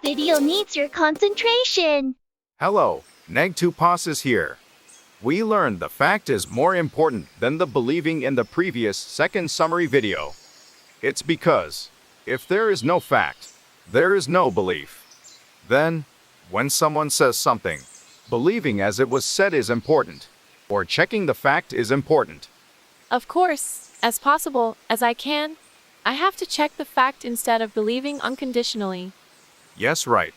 video needs your concentration. Hello, Neg2Pas is here. We learned the fact is more important than the believing in the previous second summary video. It's because, if there is no fact, there is no belief. Then, when someone says something, believing as it was said is important, or checking the fact is important. Of course, as possible as I can, I have to check the fact instead of believing unconditionally. Yes, right.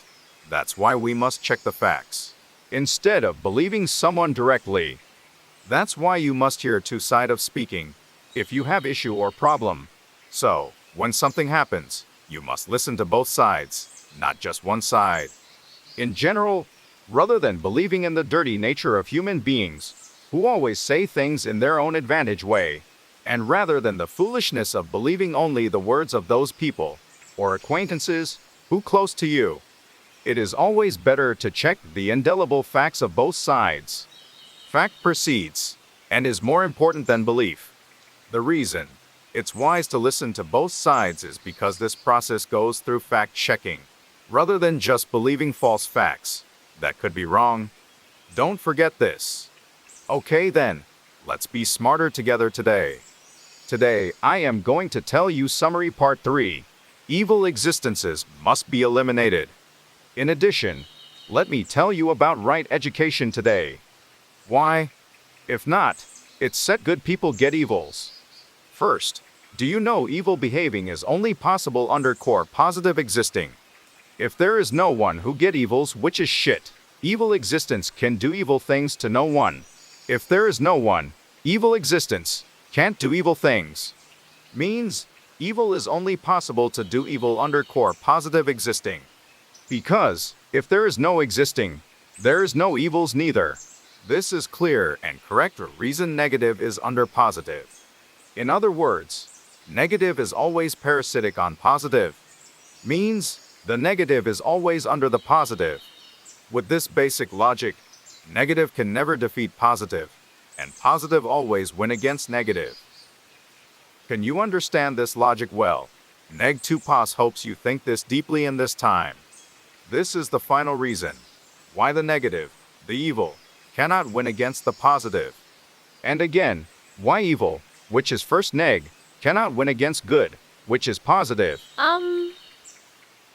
That's why we must check the facts, instead of believing someone directly. That's why you must hear two sides of speaking, if you have issue or problem. So, when something happens, you must listen to both sides, not just one side. In general, rather than believing in the dirty nature of human beings, who always say things in their own advantage way, and rather than the foolishness of believing only the words of those people, or acquaintances, who close to you, it is always better to check the indelible facts of both sides. Fact precedes, and is more important than belief. The reason it's wise to listen to both sides is because this process goes through fact-checking, rather than just believing false facts that could be wrong. Don't forget this. Okay then, let's be smarter together today. Today, I am going to tell you summary part 3. Evil existences must be eliminated. In addition, let me tell you about right education today. Why? If not, it's set good people get evils. First, do you know evil behaving is only possible under core positive existing? If there is no one who get evils, which is shit, evil existence can do evil things to no one. If there is no one, evil existence can't do evil things. Means, evil is only possible to do evil under core positive existing. Because, if there is no existing, there is no evils neither. This is clear and correct reason negative is under positive. In other words, negative is always parasitic on positive. Means, the negative is always under the positive. With this basic logic, negative can never defeat positive, and positive always win against negative. Can you understand this logic well? Neg2Pas hopes you think this deeply in this time. This is the final reason why the negative, the evil, cannot win against the positive. And again, why evil, which is first neg, cannot win against good, which is positive.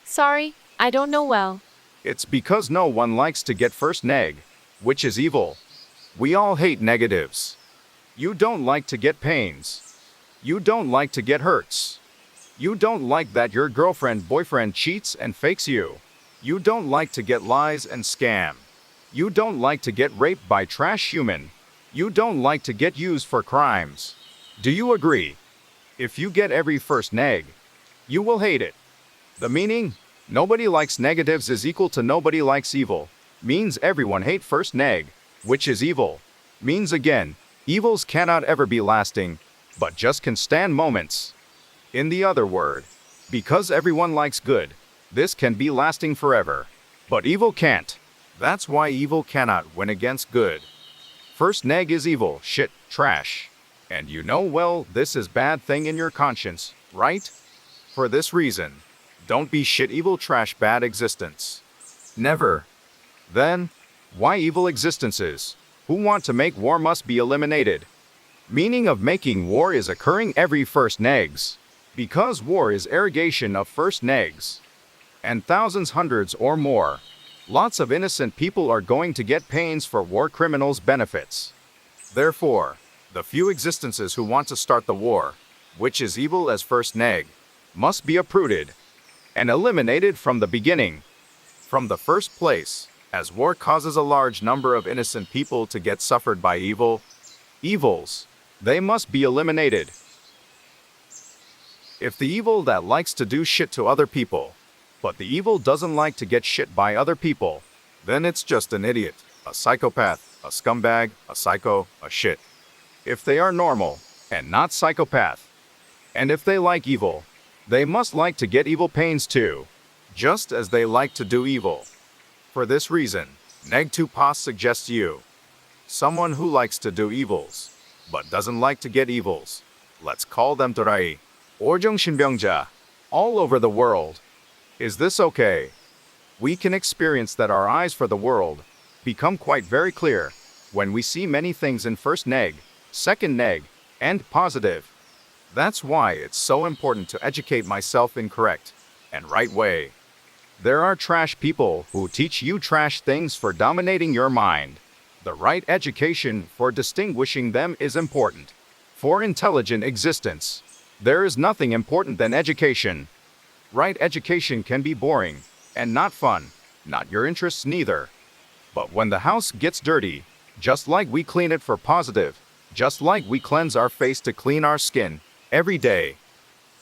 Sorry, I don't know well. It's because no one likes to get first neg, which is evil. We all hate negatives. You don't like to get pains. You don't like to get hurts. You don't like that your girlfriend, boyfriend cheats and fakes you. You don't like to get lies and scam. You don't like to get raped by trash human. You don't like to get used for crimes. Do you agree? If you get every first neg, you will hate it. The meaning, nobody likes negatives is equal to nobody likes evil, means everyone hate first neg, which is evil. Means again, evils cannot ever be lasting, but just can stand moments. In the other word, because everyone likes good, this can be lasting forever. But evil can't. That's why evil cannot win against good. First neg is evil, shit, trash. And you know well this is bad thing in your conscience, right? For this reason, don't be shit evil trash bad existence. Never. Then, why evil existences, who want to make war must be eliminated. Meaning of making war is occurring every first negs. Because war is irrigation of first negs. And thousands, hundreds or more. Lots of innocent people are going to get pains for war criminals' benefits. Therefore, the few existences who want to start the war, which is evil as first neg, must be uprooted and eliminated from the beginning. From the first place, as war causes a large number of innocent people to get suffered by evils, they must be eliminated. If the evil that likes to do shit to other people, but the evil doesn't like to get shit by other people, then it's just an idiot, a psychopath, a scumbag, a psycho, a shit. If they are normal, and not psychopath, and if they like evil, they must like to get evil pains too, just as they like to do evil. For this reason, Neg2Pas suggests you, someone who likes to do evils, but doesn't like to get evils. Let's call them Torai, or 정신병자, all over the world. Is this okay? we can experience that our eyes for the world become quite very clear when we see many things in first neg, second neg, and positive. That's why it's so important to educate myself in correct and right way. There are trash people who teach you trash things for dominating your mind. The right education for distinguishing them is important. For intelligent existence, there is nothing important than education. Right education can be boring and not fun, not your interests neither. But when the house gets dirty, just like we clean it for positive, just like we cleanse our face to clean our skin every day.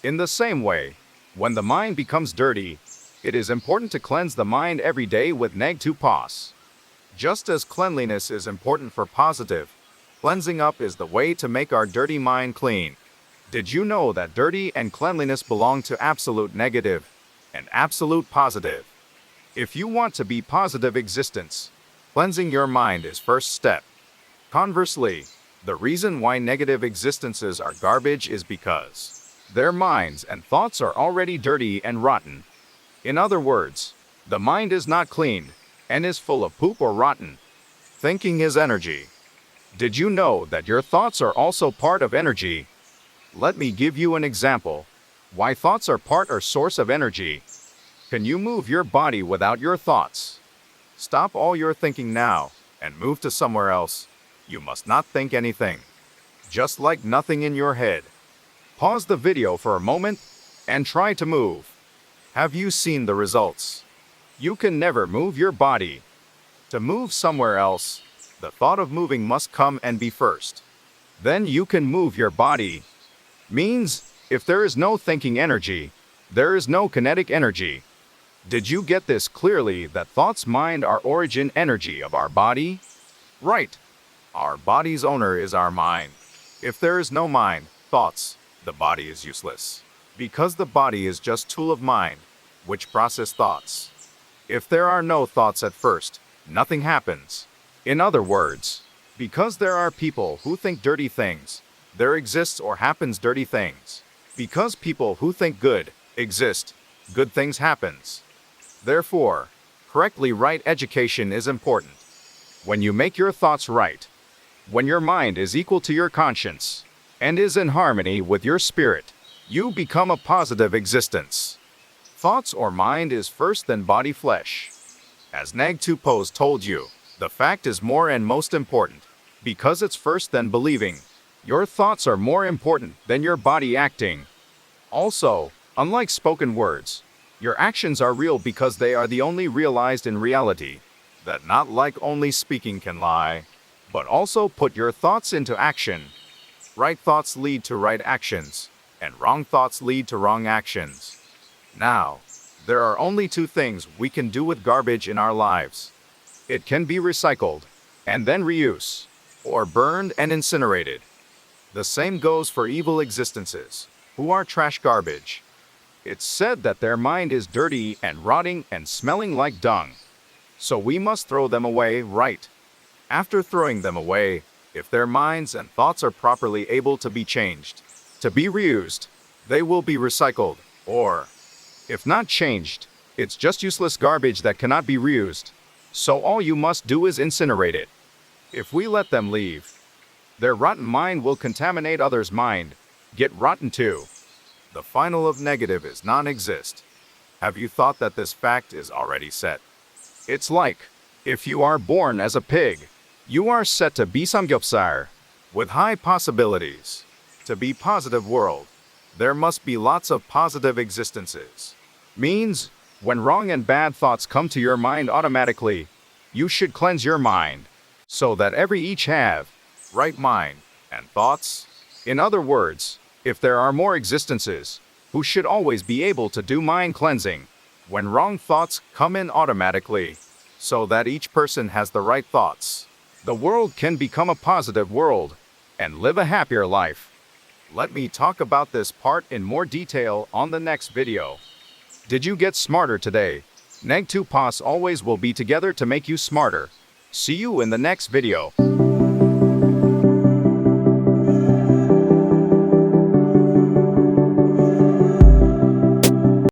In the same way, when the mind becomes dirty, it is important to cleanse the mind every day with neg 2 pos. Just as cleanliness is important for positive, cleansing up is the way to make our dirty mind clean. Did you know that dirty and cleanliness belong to absolute negative and absolute positive? If you want to be positive existence, cleansing your mind is first step. Conversely, the reason why negative existences are garbage is because their minds and thoughts are already dirty and rotten. In other words, the mind is not cleaned and is full of poop or rotten. Thinking is energy. Did you know that your thoughts are also part of energy? Let me give you an example. Why thoughts are part or source of energy. Can you move your body without your thoughts? Stop all your thinking now and move to somewhere else. You must not think anything. Just like nothing in your head. Pause the video for a moment and try to move. Have you seen the results? You can never move your body. To move somewhere else, the thought of moving must come and be first. Then you can move your body. Means, if there is no thinking energy, there is no kinetic energy. Did you get this clearly that thoughts mind are origin energy of our body? Right. Our body's owner is our mind. If there is no mind, thoughts, the body is useless. Because the body is just tool of mind, which process thoughts. If there are no thoughts at first, nothing happens. In other words, because there are people who think dirty things, there exists or happens dirty things. Because people who think good exist, good things happens. Therefore, correctly right education is important. When you make your thoughts right, when your mind is equal to your conscience, and is in harmony with your spirit, you become a positive existence. Thoughts or mind is first than body flesh. As Neg 2 Pose told you, the fact is more and most important, because it's first than believing. Your thoughts are more important than your body acting. Also, unlike spoken words, your actions are real because they are the only realized in reality. That not like only speaking can lie, but also put your thoughts into action. Right thoughts lead to right actions, and wrong thoughts lead to wrong actions. Now, there are only two things we can do with garbage in our lives. It can be recycled, and then reuse, or burned and incinerated. The same goes for evil existences, who are trash garbage. It's said that their mind is dirty and rotting and smelling like dung. So we must throw them away, right? After throwing them away, if their minds and thoughts are properly able to be changed, to be reused, they will be recycled, or, if not changed, it's just useless garbage that cannot be reused. So all you must do is incinerate it. If we let them leave, their rotten mind will contaminate others' mind, get rotten too. The final of negative is non-exist. Have you thought that this fact is already set? It's like, if you are born as a pig, you are set to be samgyeopsal, with high possibilities. To be positive world, there must be lots of positive existences. Means, when wrong and bad thoughts come to your mind automatically, you should cleanse your mind, so that every each have right mind and thoughts. In other words, if there are more existences, who should always be able to do mind cleansing, when wrong thoughts come in automatically, so that each person has the right thoughts. The world can become a positive world, and live a happier life. Let me talk about this part in more detail on the next video. Did you get smarter today? Neg 2 Pos always will be together to make you smarter. See you in the next video.